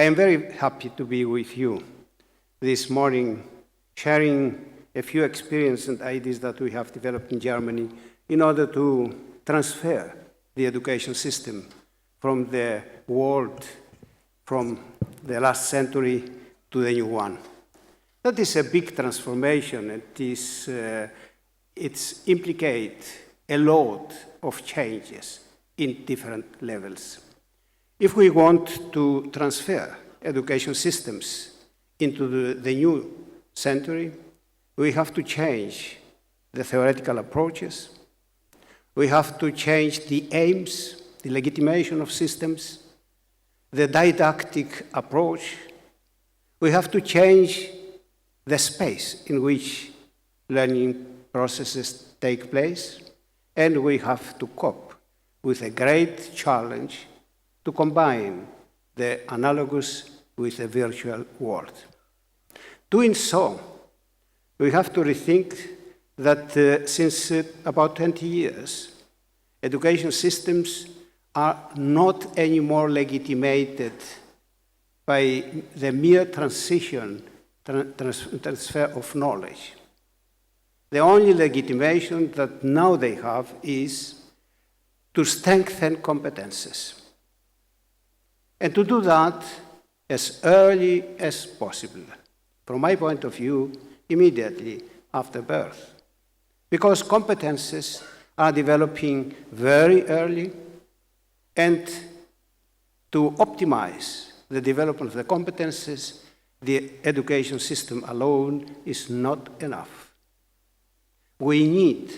I am very happy to be with you this morning, sharing a few experiences and ideas that we have developed in Germany in order to transfer the education system from the world, from the last century to the new one. That is a big transformation. It implicates a lot of changes in different levels. If we want to transfer education systems into the new century, we have to change the theoretical approaches. We have to change the aims, the legitimation of systems, the didactic approach. We have to change the space in which learning processes take place, and we have to cope with a great challenge to combine the analogous with the virtual world. Doing so, we have to rethink that since about 20 years, education systems are not anymore legitimated by the mere transfer of knowledge. The only legitimation that now they have is to strengthen competences, and to do that as early as possible. From my point of view, immediately after birth, because competences are developing very early, and to optimize the development of the competences, the education system alone is not enough. We need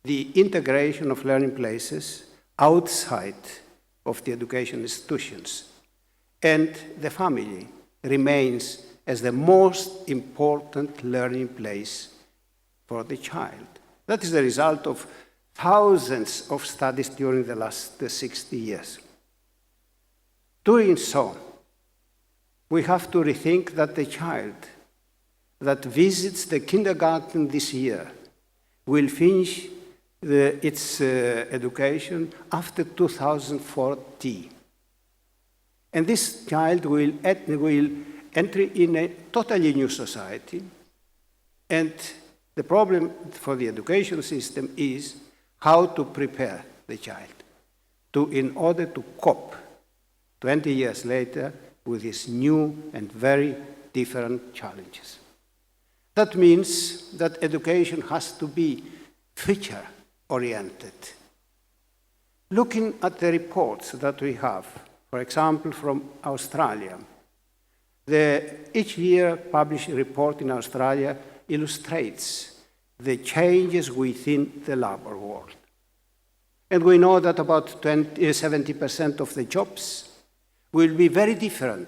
the integration of learning places outside of the education institutions, and the family remains as the most important learning place for the child. That is the result of thousands of studies during the last 60 years. Doing so, we have to rethink that the child that visits the kindergarten this year will finish its education after 2040. And this child will enter in a totally new society, and the problem for the education system is how to prepare the child in order to cope 20 years later with these new and very different challenges. That means that education has to be future-oriented. Looking at the reports that we have, for example, from Australia, each year published report in Australia illustrates the changes within the labor world. And we know that about 70% of the jobs will be very different,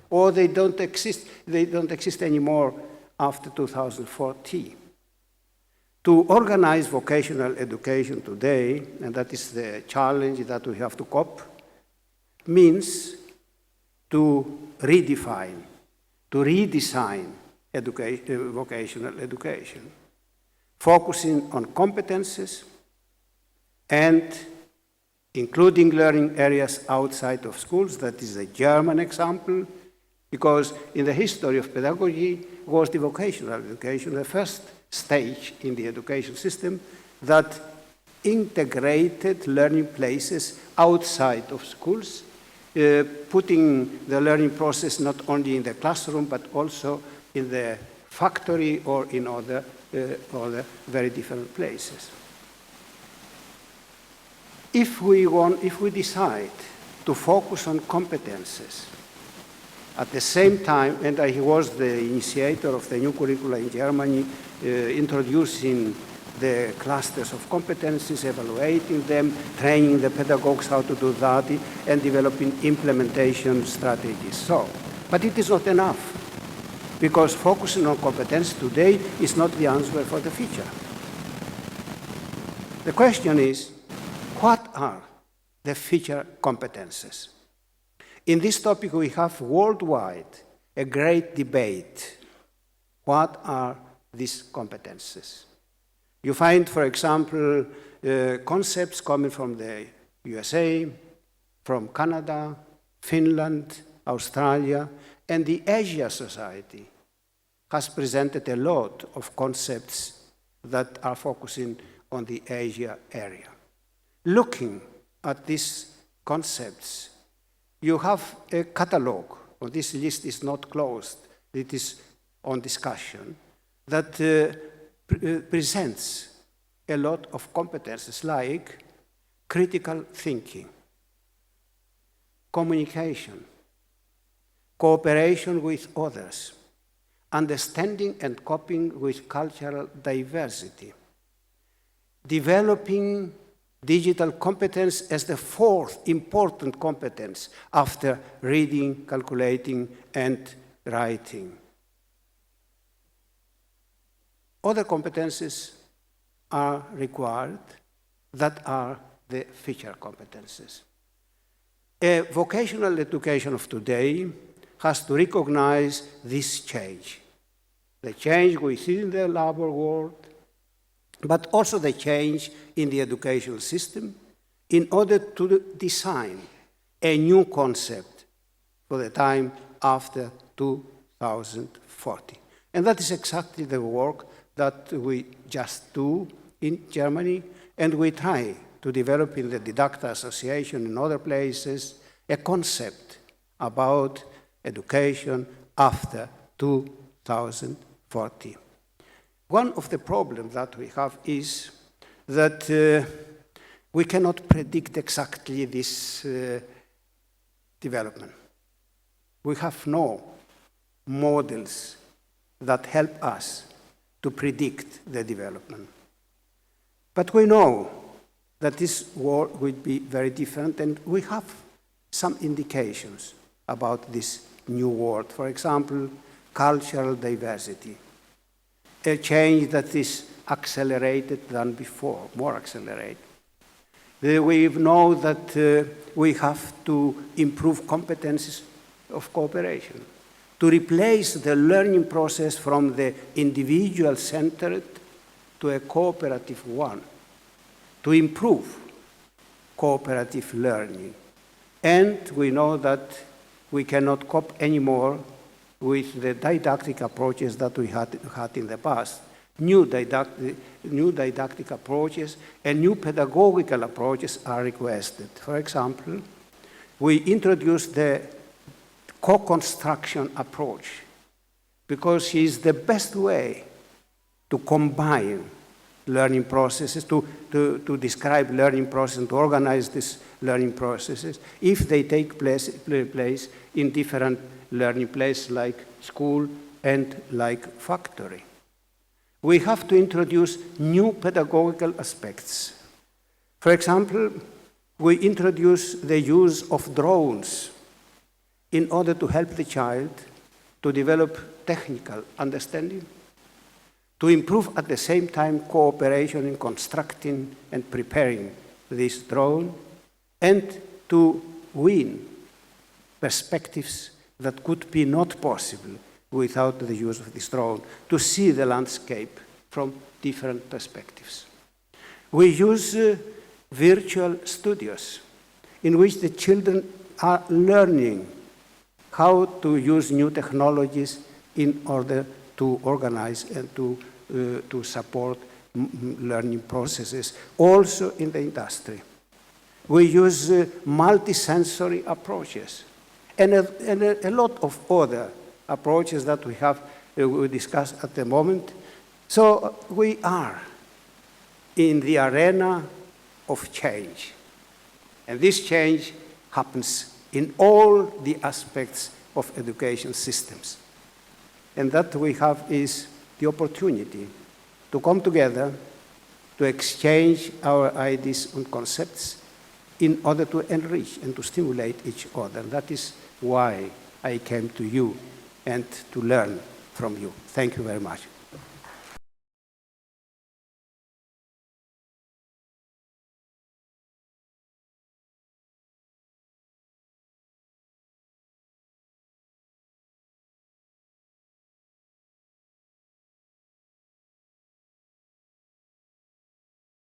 or they don't exist anymore after 2040. To organize vocational education today, and that is the challenge that we have to cope, means to redefine, to redesign vocational education, focusing on competences and including learning areas outside of schools. That is the German example, because in the history of pedagogy was the vocational education, the first stage in the education system that integrated learning places outside of schools, putting the learning process not only in the classroom but also in the factory or in other very different places. If we decide to focus on competences at the same time, and I was the initiator of the new curricula in Germany, introducing the clusters of competencies, evaluating them, training the pedagogues how to do that, and developing implementation strategies. But it is not enough, because focusing on competence today is not the answer for the future. The question is, what are the future competences? In this topic, we have worldwide a great debate. What are these competences? You find, for example, concepts coming from the USA, from Canada, Finland, Australia, and the Asia Society has presented a lot of concepts that are focusing on the Asia area. Looking at these concepts, you have a catalogue, or this list is not closed, it is on discussion, that presents a lot of competences like critical thinking, communication, cooperation with others, understanding and coping with cultural diversity, developing digital competence as the fourth important competence after reading, calculating, and writing. Other competences are required that are the feature competences. A vocational education of today has to recognize this change, the change within the labor world, but also the change in the educational system in order to design a new concept for the time after 2040. And that is exactly the work that we just do in Germany, and we try to develop in the DIDAC Association and other places a concept about education after 2040. One of the problems that we have is that we cannot predict exactly this development. We have no models that help us to predict the development. But we know that this world will be very different, and we have some indications about this new world. For example, cultural diversity, a change that is accelerated than before, more accelerated. We know that we have to improve competencies of cooperation, to replace the learning process from the individual-centered to a cooperative one, to improve cooperative learning. And we know that we cannot cope anymore with the didactic approaches that we had in the past. New didactic approaches and new pedagogical approaches are requested. For example, we introduced the co-construction approach because it is the best way to combine learning processes, to describe learning processes, to organize these learning processes, if they take place in different learning places like school and like factory. We have to introduce new pedagogical aspects. For example, we introduce the use of drones in order to help the child to develop technical understanding, to improve at the same time cooperation in constructing and preparing this drone, and to win perspectives that could be not possible without the use of this drone, to see the landscape from different perspectives. We use virtual studios in which the children are learning how to use new technologies in order to organize and to support learning processes, also in the industry. We use multisensory approaches and a lot of other approaches that we discuss at the moment. So we are in the arena of change. And this change happens in all the aspects of education systems. And that we have is the opportunity to come together, to exchange our ideas and concepts in order to enrich and to stimulate each other. That is why I came to you and to learn from you. Thank you very much.